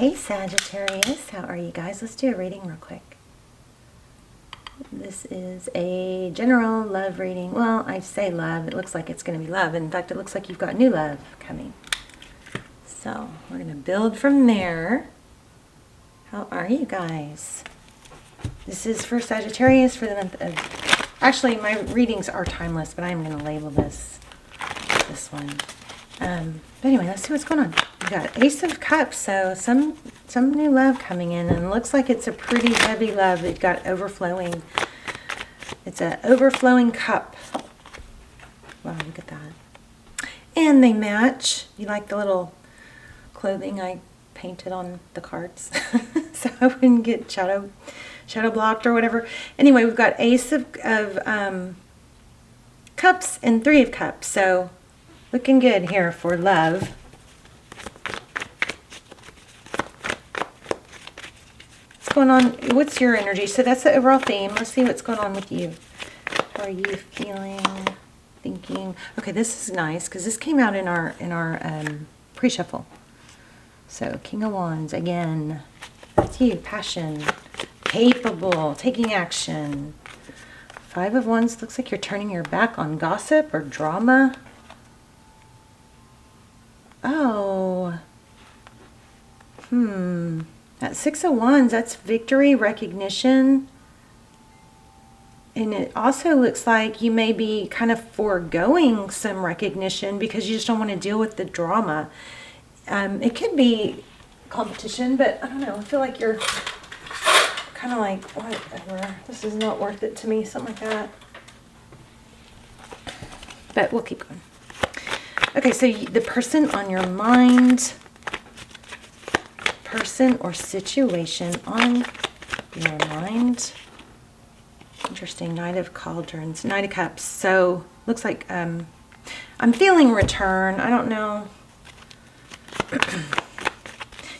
Hey Sagittarius, how are you guys? Let's do a reading real quick. This is a general love reading. Well, I say love, it looks like it's going to be love. In fact, it looks like you've got new love coming. So, we're going to build from there. How are you guys? This is for Sagittarius for the month of... Actually, my readings are timeless, but I'm going to label this one. But anyway, let's see what's going on. We got Ace of Cups, so some new love coming in, and it looks like it's a pretty heavy love. It's got overflowing. It's an overflowing cup. Wow, look at that. And they match. You like the little clothing I painted on the cards, so I wouldn't get shadow blocked or whatever. Anyway, we've got Ace of Cups and Three of Cups, so looking good here for love. What's going on? What's your energy? So that's the overall theme. Let's see what's going on with you. How are you feeling? Thinking? Okay, this is nice because this came out in our pre-shuffle. So King of Wands again. That's you. Passion. Capable. Taking action. Five of Wands. Looks like you're turning your back on gossip or drama. Oh. That Six of Wands, that's victory, recognition. And it also looks like you may be kind of foregoing some recognition because you just don't want to deal with the drama. It could be competition, but I don't know. I feel like you're kind of like, whatever. This is not worth it to me. Something like that. But we'll keep going. Okay, so the person on your mind, person or situation on your mind. Interesting. Knight of Cauldrons, Knight of Cups. So looks like I'm feeling return. I don't know.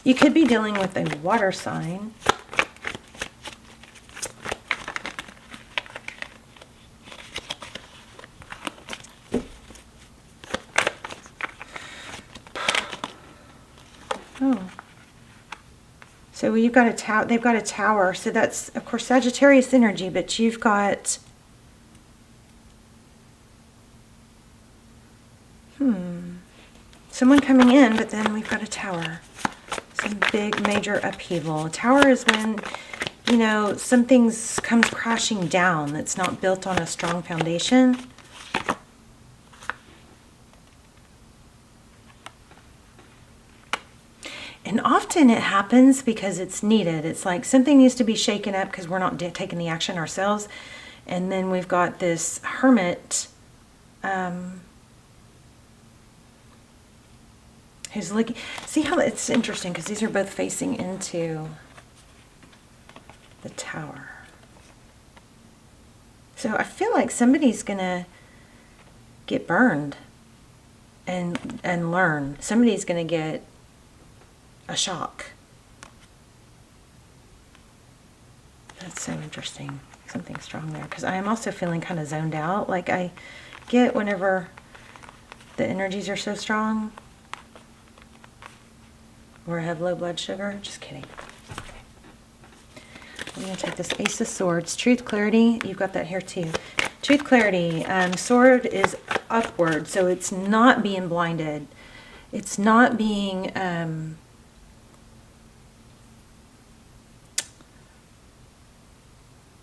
You could be dealing with a water sign. Oh. So you've got a tower. They've got a tower. So that's, of course, Sagittarius energy, but you've got someone coming in, but then we've got a tower. Some big major upheaval. A tower is when, you know, something comes crashing down that's not built on a strong foundation. And often it happens because it's needed. It's like something needs to be shaken up because we're not taking the action ourselves. And then we've got this Hermit who's looking. See how it's interesting because these are both facing into the tower. So I feel like somebody's going to get burned and learn. Somebody's going to get a shock. That's so interesting. Something strong there. Because I am also feeling kind of zoned out. Like I get whenever the energies are so strong. Or I have low blood sugar. Just kidding. Okay. I'm going to take this Ace of Swords. Truth, clarity. You've got that here too. Truth, clarity. Sword is upward. So it's not being blinded. It's not being...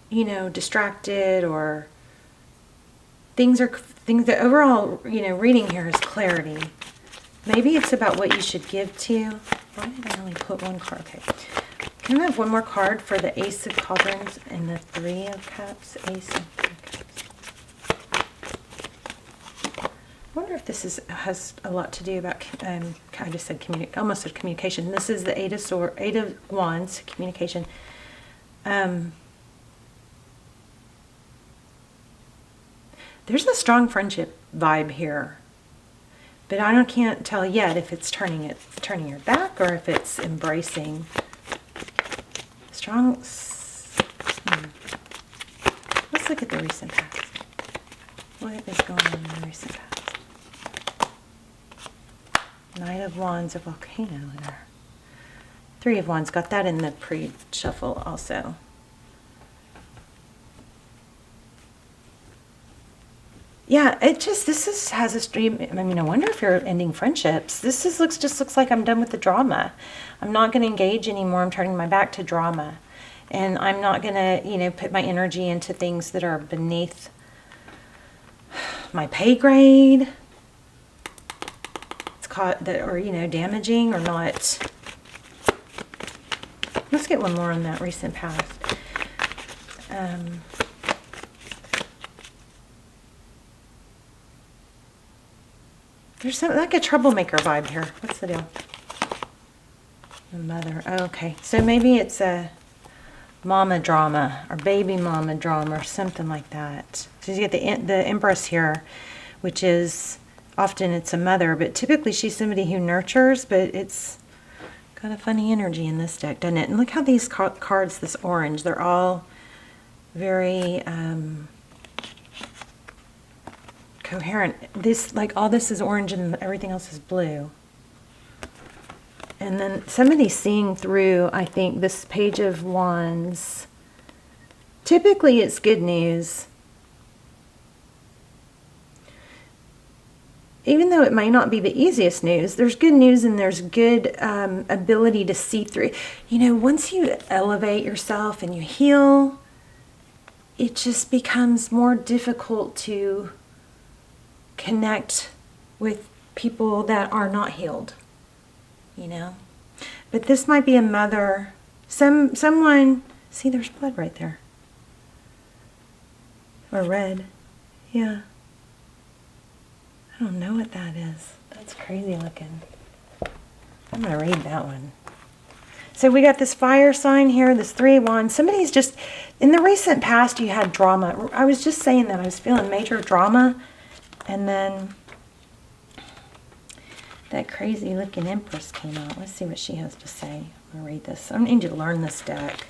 you know, distracted, or things the overall, you know, reading here is clarity. Maybe it's about what you should give to. Why did I only put one card? Okay. Can I have one more card for the Ace of Cauldrons and the Three of Cups? Ace of Cups. I wonder if this has a lot to do about, I just said almost said communication. This is the Eight of Wands, communication. There's a strong friendship vibe here, but I can't tell yet if it's turning your back or if it's embracing. Strong. Let's look at the recent past. What is going on in the recent past? Knight of Wands, a volcano there. Three of Wands, got that in the pre-shuffle also. Yeah, has a stream. I mean, I wonder if you're ending friendships. Just looks like I'm done with the drama. I'm not going to engage anymore. I'm turning my back to drama. And I'm not going to, put my energy into things that are beneath my pay grade. It's caught that, or, damaging or not. Let's get one more on that recent past. There's like a troublemaker vibe here. What's the deal? The mother. Oh, okay. So maybe it's a mama drama or baby mama drama or something like that. So you get the Empress here, which is often it's a mother, but typically she's somebody who nurtures, but it's got a funny energy in this deck, doesn't it? And look how these cards, this orange, they're all very coherent. This, like, all this is orange and everything else is blue. And then somebody's seeing through, I think, this Page of Wands. Typically it's good news. Even though it might not be the easiest news, there's good news and there's good ability to see through. Once you elevate yourself and you heal, it just becomes more difficult to connect with people that are not healed, But this might be a mother, someone, see there's blood right there. Or red, yeah. I don't know what that is. That's crazy looking. I'm going to read that one. So we got this fire sign here, this Three of Wands. Somebody's just, in the recent past you had drama. I was just saying that I was feeling major drama. And then that crazy looking Empress came out. Let's see what she has to say. I'm going to read this. I need to learn this deck.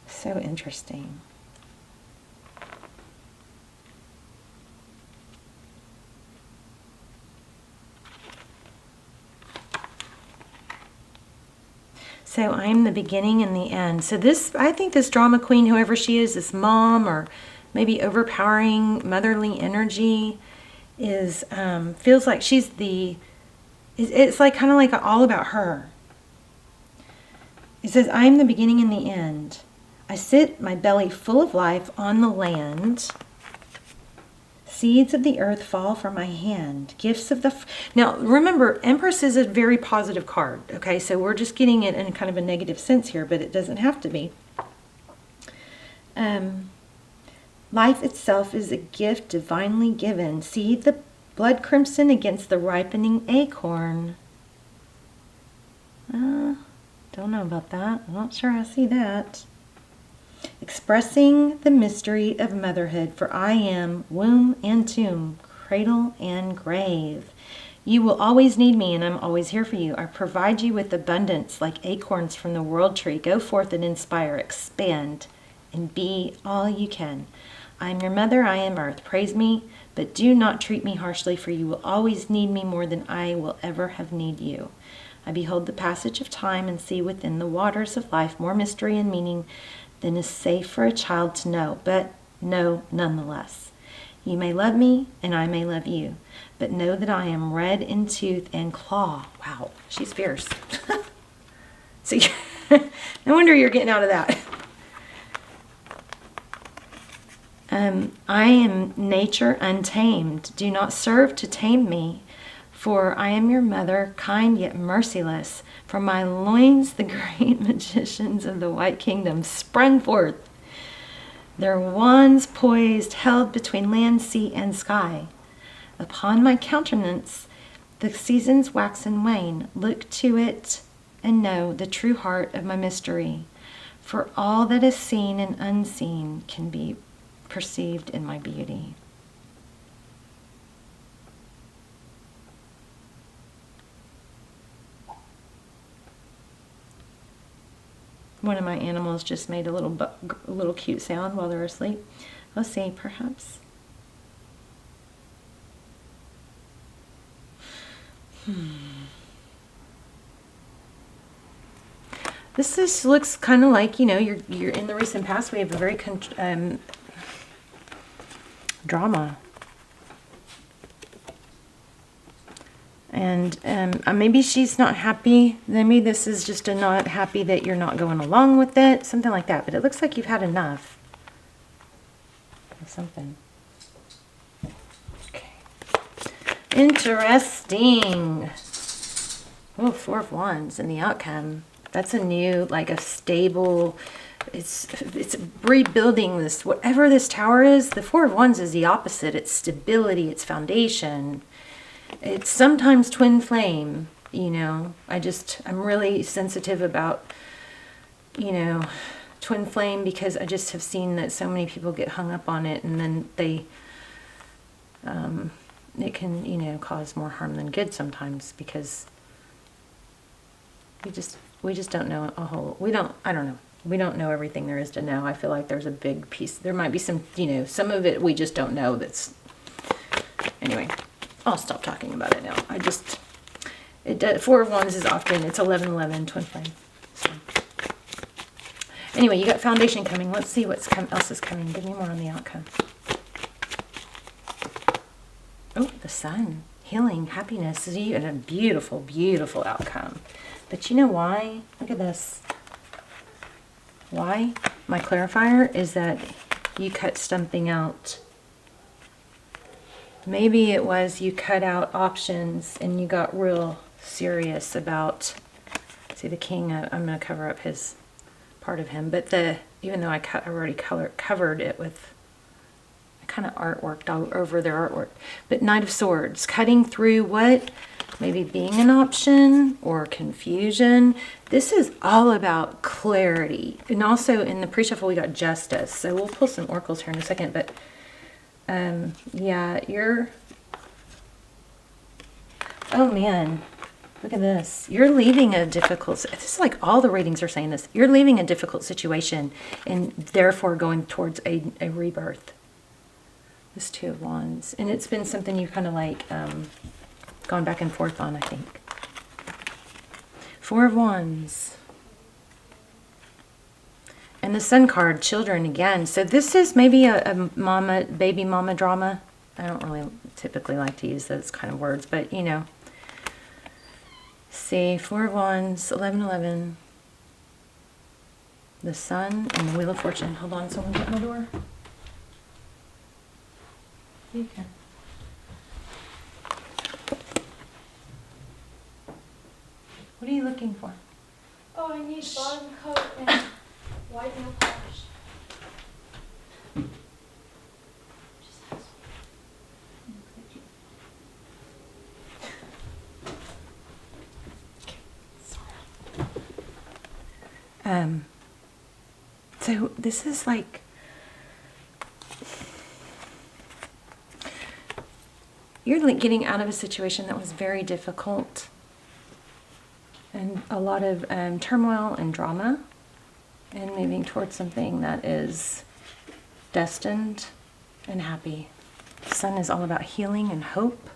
So interesting. So I am the beginning and the end. So this, I think this drama queen, whoever she is, this mom or maybe overpowering motherly energy, is feels like she's the. It's like kind of like all about her. It says, "I am the beginning and the end. I sit my belly full of life on the land. Seeds of the earth fall from my hand. Gifts of the..." Now, remember, Empress is a very positive card. Okay, so we're just getting it in kind of a negative sense here, but it doesn't have to be. Life itself is a gift divinely given. See the blood crimson against the ripening acorn. Don't know about that. I'm not sure I see that. Expressing the mystery of motherhood, for I am womb and tomb, cradle and grave. You will always need me, and I'm always here for you. I provide you with abundance like acorns from the world tree. Go forth and inspire, expand, and be all you can. I am your mother, I am earth. Praise me, but do not treat me harshly, for you will always need me more than I will ever have need you. I behold the passage of time and see within the waters of life more mystery and meaning than is safe for a child to know, but know nonetheless. You may love me, and I may love you, but know that I am red in tooth and claw. Wow, she's fierce. See, no wonder you're getting out of that. I am nature untamed. Do not serve to tame me, for I am your mother, kind yet merciless. From my loins the great magicians of the White Kingdom sprung forth, their wands poised, held between land, sea, and sky. Upon my countenance the seasons wax and wane. Look to it and know the true heart of my mystery, for all that is seen and unseen can be perceived in my beauty. One of my animals just made a little cute sound while they're asleep. Let's see, perhaps This looks kind of like, you know, you're in the recent past. We have a very drama, and maybe she's not happy. Maybe this is just a not happy that you're not going along with it, something like that. But it looks like you've had enough of something. Okay, interesting. Oh, Four of Wands and the outcome. That's a new, like a stable, it's rebuilding this, whatever this tower is. The Four of Wands is the opposite. It's stability, it's foundation. It's sometimes twin flame, you know. I'm really sensitive about, you know, twin flame, because I just have seen that so many people get hung up on it, and then they, it can, you know, cause more harm than good sometimes, because we just don't know I don't know. We don't know everything there is to know. I feel like there's a big piece. There might be some, you know, some of it we just don't know. Anyway, I'll stop talking about it now. Four of Wands is often, it's 11-11, twin flame. So. Anyway, you got foundation coming. Let's see what else is coming. Give me more on the outcome. Oh, the Sun. Healing, happiness. This is a beautiful, beautiful outcome. But you know why? Look at this. Why? My clarifier is that you cut something out. Maybe it was you cut out options and you got real serious about, see the King, I'm going to cover up his part of him, but even though I already covered it with kind of artwork all over their artwork. But Knight of Swords, cutting through what? Maybe being an option or confusion. This is all about clarity. And also in the pre-shuffle we got Justice. So we'll pull some oracles here in a second. But yeah, oh man, look at this. You're leaving a difficult, this is like all the readings are saying this. You're leaving a difficult situation and therefore going towards a rebirth. This Two of Wands. And it's been something you kind of like gone back and forth on, I think. Four of Wands. And the Sun card, children again. So this is maybe a baby mama drama. I don't really typically like to use those kind of words, but you know. See, Four of Wands, 11-11. The Sun and the Wheel of Fortune. Hold on, someone's at my door. You can. What are you looking for? Oh, I need bottom coat and white nail polish. So this is like, you're like getting out of a situation that was very difficult and a lot of turmoil and drama, and moving towards something that is destined and happy. The Sun is all about healing and hope.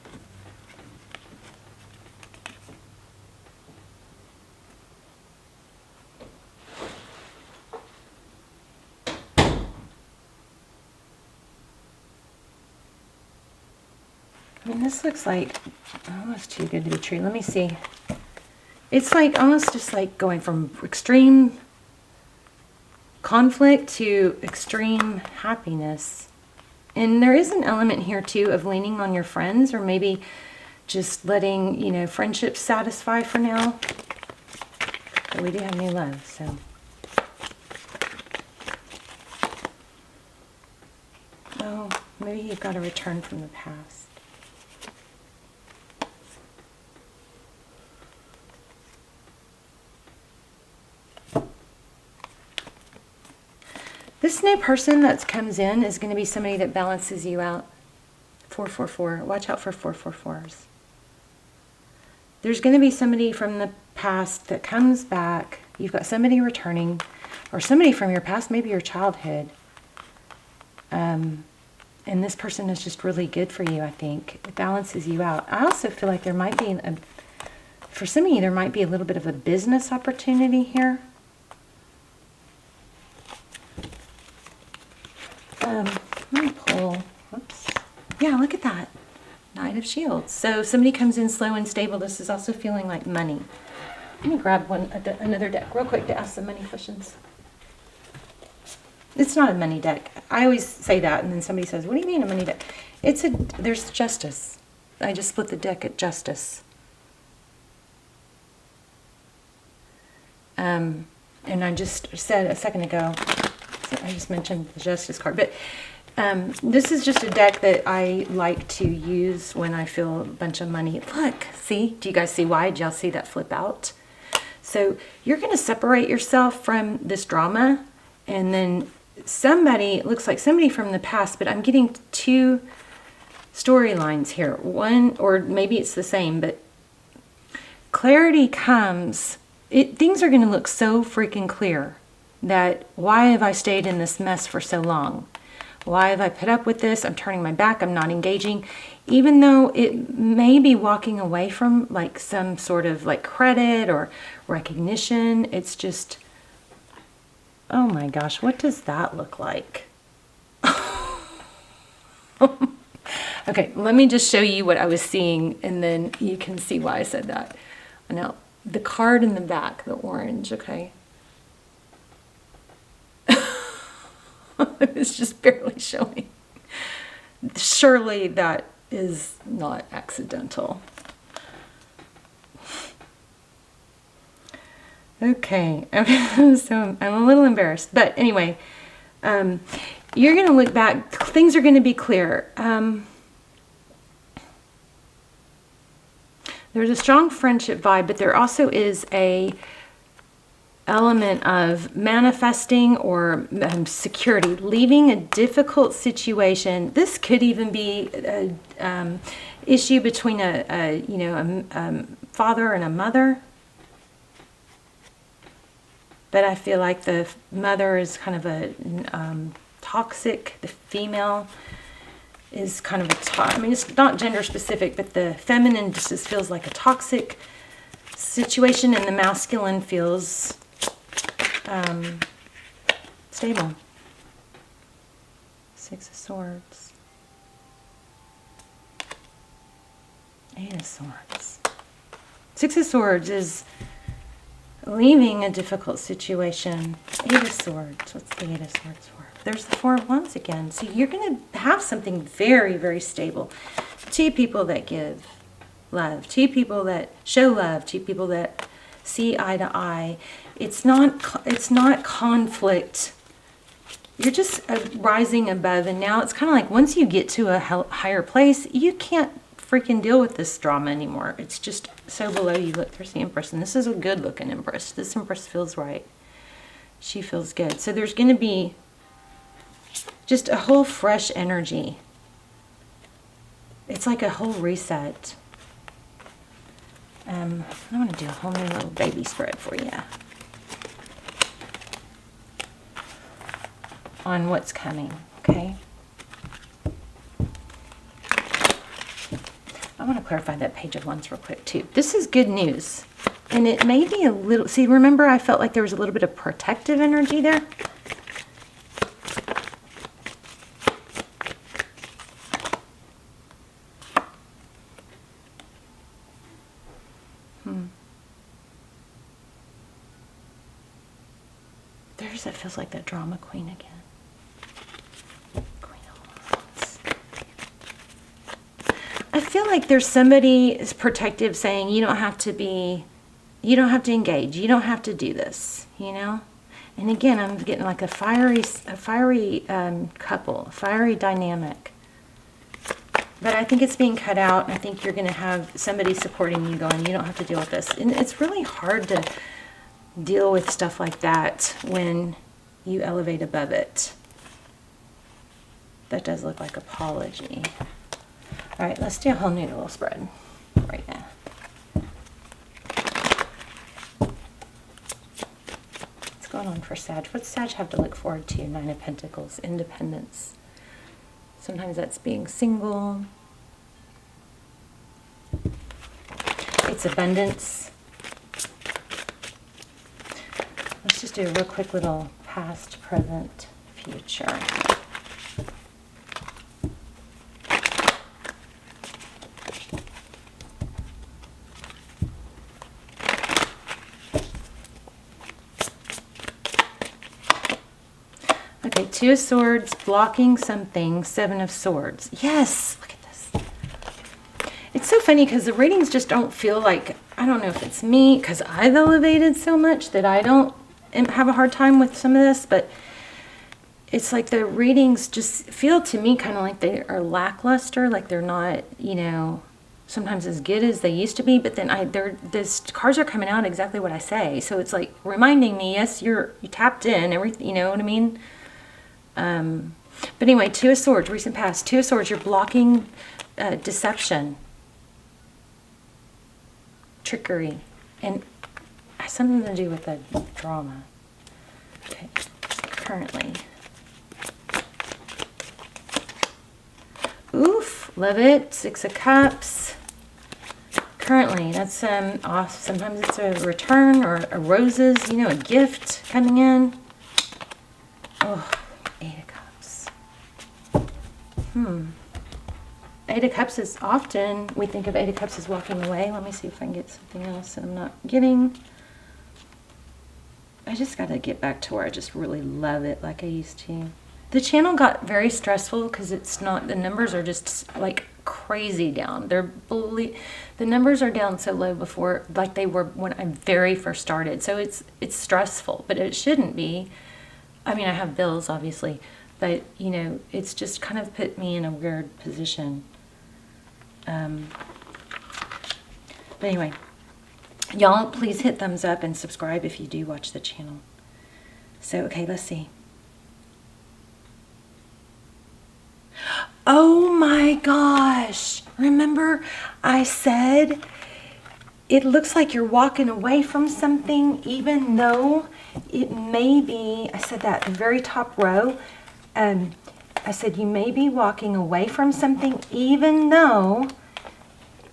I mean, this looks like almost too good to be true. Let me see. It's like almost just like going from extreme conflict to extreme happiness. And there is an element here too of leaning on your friends, or maybe just letting, you know, friendships satisfy for now. But we do have new love, so. Oh, maybe you've got to return from the past. This new person that comes in is going to be somebody that balances you out. 444. Watch out for 444s. There's going to be somebody from the past that comes back. You've got somebody returning, or somebody from your past, maybe your childhood. And And this person is just really good for you, I think. It balances you out. I also feel like there might be, for some of you, there might be a little bit of a business opportunity here. Let me pull. Whoops. Yeah, look at that. Knight of Shields. So somebody comes in slow and stable. This is also feeling like money. Let me grab another deck real quick to ask some money questions. It's not a money deck. I always say that, and then somebody says, what do you mean a money deck? There's justice. I just split the deck at justice. And I just said a second ago, I just mentioned the justice card, but this is just a deck that I like to use when I feel a bunch of money. Look, see? Do you guys see why? Did y'all see that flip out? So you're going to separate yourself from this drama, and then somebody, it looks like somebody from the past, but I'm getting two storylines here. One, or maybe it's the same, but clarity comes. Things are going to look so freaking clear that why have I stayed in this mess for so long? Why have I put up with this? I'm turning my back. I'm not engaging. Even though it may be walking away from like some sort of like credit or recognition, it's just, oh my gosh, what does that look like? Okay, let me just show you what I was seeing, and then you can see why I said that. Now, the card in the back, the orange, okay? It's just barely showing. Surely that is not accidental. Okay, so I'm a little embarrassed, but anyway, you're going to look back. Things are going to be clear. There's a strong friendship vibe, but there also is a element of manifesting or security, leaving a difficult situation. This could even be an issue between a father and a mother. But I feel like the mother is kind of a toxic. The female is kind of I mean, it's not gender specific, but the feminine just feels like a toxic situation, and the masculine feels stable. Six of Swords. Eight of Swords. Six of Swords is leaving a difficult situation. Eight of Swords. What's the Eight of Swords for? There's the Four of Wands again. So you're going to have something very, very stable. Two people that give love. Two people that show love. Two people that see eye to eye. It's not conflict. You're just rising above, and now it's kind of like once you get to a higher place, you can't freaking deal with this drama anymore. It's just so below you. Look, there's the Empress, and this is a good looking Empress. This Empress feels right. She feels good. So there's going to be just a whole fresh energy. It's like a whole reset. I want to do a whole new little baby spread for you on what's coming, okay? I want to clarify that Page of Wands real quick too. This is good news. And it may be a little, see, remember I felt like there was a little bit of protective energy there? It feels like that drama queen again. Queen of Wands. I feel like there's somebody is protective saying you don't have to engage, you don't have to do this, you know? And again, I'm getting like a fiery couple, a fiery dynamic. But I think it's being cut out, and I think you're going to have somebody supporting you going, you don't have to deal with this. And it's really hard to deal with stuff like that when you elevate above it. That does look like apology. All right, let's do a whole new little spread right now. What's going on for Sag? What's Sag have to look forward to? Nine of Pentacles, independence. Sometimes that's being single. It's abundance. Let's just do a real quick little past, present, future. Okay, Two of Swords, blocking something, Seven of Swords. Yes, look at this. It's so funny because the readings just don't feel like, I don't know if it's me, because I've elevated so much that I don't have a hard time with some of this, but it's like the readings just feel to me kind of like they are lackluster, like they're not, you know, sometimes as good as they used to be, but then these cards are coming out exactly what I say. So it's like reminding me, yes, you tapped in, everything, you know what I mean? But anyway, Two of Swords, recent past. Two of Swords, you're blocking deception, trickery, and has something to do with the drama. Okay, currently. Oof, love it. Six of Cups. Currently, that's off. Sometimes it's a return or a roses, you know, a gift coming in. Oh, Eight of Cups. Eight of Cups is often, we think of Eight of Cups as walking away. Let me see if I can get something else that I'm not getting. I just got to get back to where I just really love it like I used to. The channel got very stressful because it's not, the numbers are just like crazy down. The numbers are down so low before, like they were when I very first started. So it's stressful, but it shouldn't be. I mean, I have bills, obviously, but, you know, it's just kind of put me in a weird position. But anyway, y'all, please hit thumbs up and subscribe if you do watch the channel. So, okay, let's see. Oh my gosh. Remember I said it looks like you're walking away from something, even though it may be, I said that, the very top row. I said you may be walking away from something, even though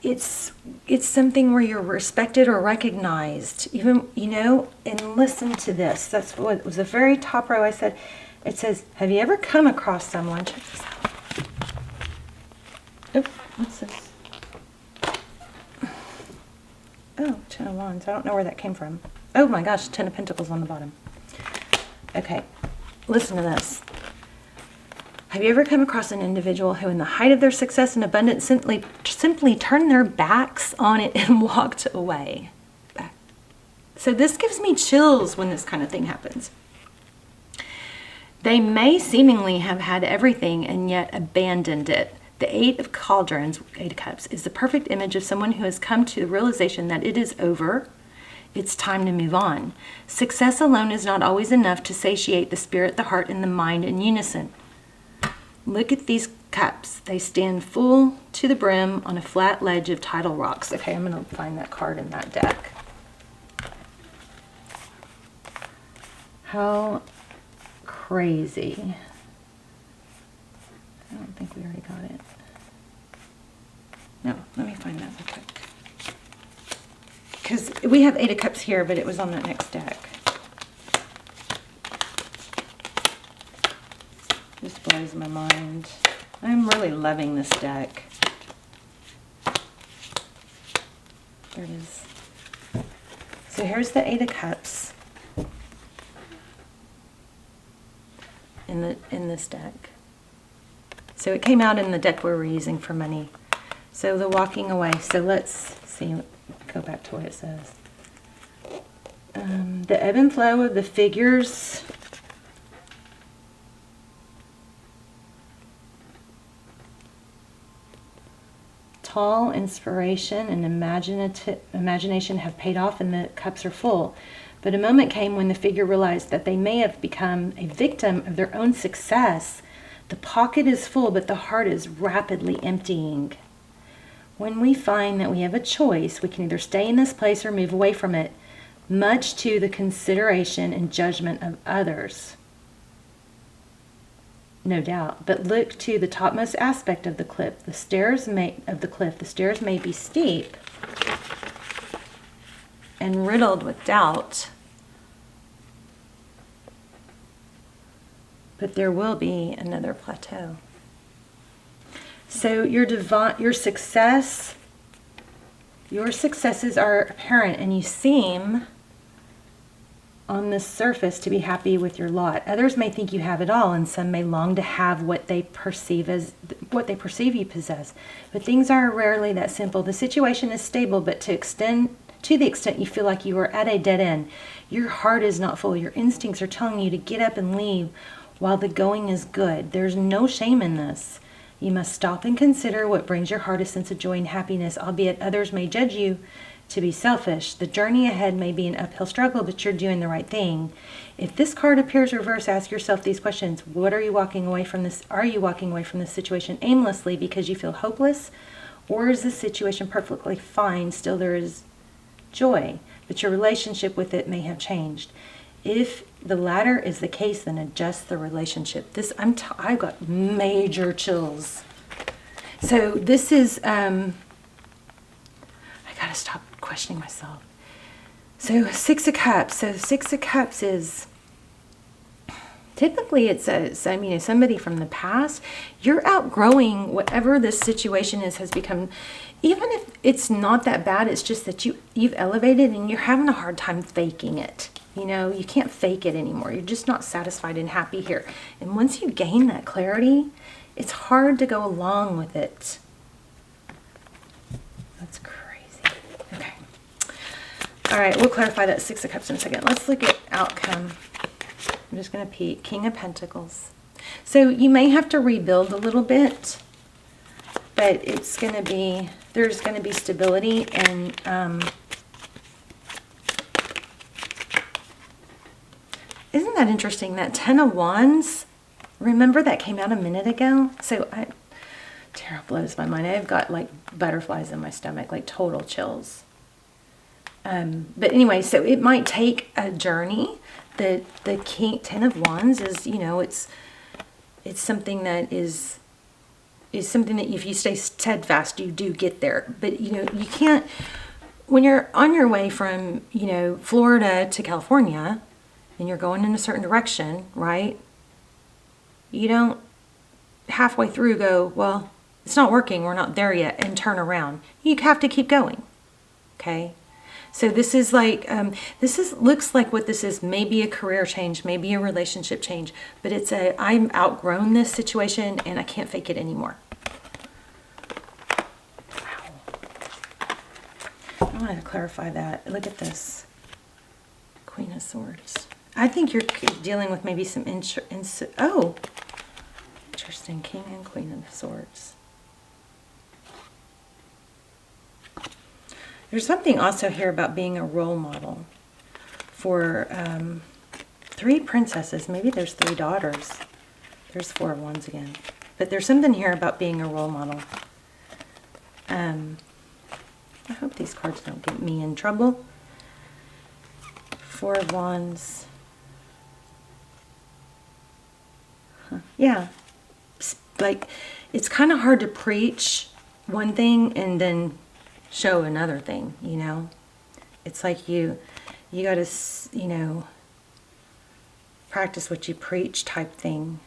it's something where you're respected or recognized. Even, you know, and listen to this. That's what it was, the very top row. I said, it says, have you ever come across someone? Check this out. Oh, what's this? Oh, Ten of Wands. I don't know where that came from. Oh my gosh, Ten of Pentacles on the bottom. Okay, listen to this. Have you ever come across an individual who in the height of their success and abundance simply turned their backs on it and walked away? So this gives me chills when this kind of thing happens. They may seemingly have had everything and yet abandoned it. The Eight of Cauldrons, Eight of Cups, is the perfect image of someone who has come to the realization that it is over. It's time to move on. Success alone is not always enough to satiate the spirit, the heart, and the mind in unison. Look at these cups. They stand full to the brim on a flat ledge of tidal rocks. Okay, I'm going to find that card in that deck. How crazy. I don't think we already got it. No, let me find that real quick. Because we have Eight of Cups here, but it was on that next deck. This blows my mind. I'm really loving this deck. There it is. So here's the Eight of Cups in this deck. So it came out in the deck we were using for money. So the walking away. So let's see, go back to what it says. The ebb and flow of the figures. Tall inspiration and imagination have paid off and the cups are full. But a moment came when the figure realized that they may have become a victim of their own success. The pocket is full, but the heart is rapidly emptying. When we find that we have a choice, we can either stay in this place or move away from it, much to the consideration and judgment of others. no doubt. But look to the topmost aspect of the cliff. The stairs may be steep and riddled with doubt. But there will be another plateau. So your successes are apparent, and you seem on the surface to be happy with your lot. Others may think you have it all, and some may long to have what they perceive you possess. But things are rarely that simple. The situation is stable, but to the extent you feel like you are at a dead end, your heart is not full. Your instincts are telling you to get up and leave while the going is good. There's no shame in this. You must stop and consider what brings your heart a sense of joy and happiness, albeit others may judge you to be selfish. The journey ahead may be an uphill struggle, but you're doing the right thing. If this card appears reversed, ask yourself these questions. Are you walking away from this situation aimlessly because you feel hopeless? Or is the situation perfectly fine? Still there is joy, but your relationship with it may have changed. If the latter is the case, then adjust the relationship. I've got major chills. So this is, I gotta stop questioning myself. So 6 of Cups. So 6 of Cups is, typically it's somebody from the past. You're outgrowing whatever this situation has become. Even if it's not that bad, it's just that you've elevated and you're having a hard time faking it. You can't fake it anymore. You're just not satisfied and happy here. And once you gain that clarity, it's hard to go along with it. That's crazy. Okay. All right, we'll clarify that 6 of Cups in a second. Let's look at outcome. I'm just going to peek. King of Pentacles. So you may have to rebuild a little bit, but there's going to be stability and isn't that interesting? That 10 of Wands, remember that came out a minute ago? So tarot blows my mind. I've got like butterflies in my stomach, like total chills. But anyway, so it might take a journey. The 10 of Wands is, it's something that is something that if you stay steadfast, you do get there. But, you can't, when you're on your way from, Florida to California, and you're going in a certain direction, right? You don't halfway through go, well, it's not working, we're not there yet, and turn around. You have to keep going, okay? So this is like, looks like what this is, maybe a career change, maybe a relationship change, but I'm outgrown this situation and I can't fake it anymore. Wow. I want to clarify that. Look at this. Queen of Swords. I think you're dealing with maybe some interesting, King and Queen of Swords. There's something also here about being a role model for 3 princesses. Maybe there's 3 daughters. There's 4 of Wands again. But there's something here about being a role model. I hope these cards don't get me in trouble. 4 of Wands. Yeah, like it's kind of hard to preach one thing and then show another thing, It's like you got to, practice what you preach type thing.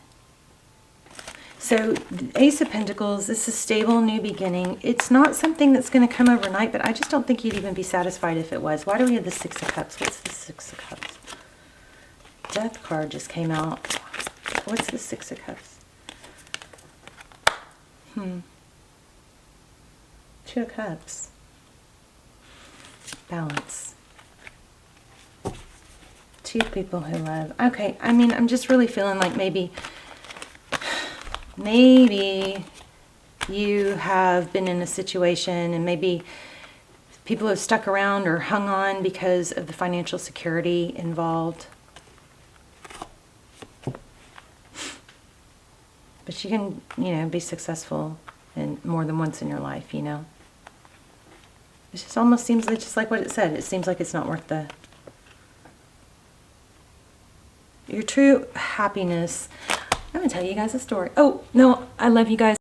So the Ace of Pentacles, this is stable, new beginning. It's not something that's going to come overnight, but I just don't think you'd even be satisfied if it was. Why do we have the 6 of Cups? What's the 6 of Cups? Death card just came out. What's the 6 of Cups? 2 of Cups. Balance. 2 people who love. Okay, I'm just really feeling like maybe you have been in a situation and maybe people have stuck around or hung on because of the financial security involved. But you can, be successful in more than once in your life, It just almost seems like, just like what it said. It seems like it's not worth your true happiness. I'm going to tell you guys a story. Oh, no, I love you guys.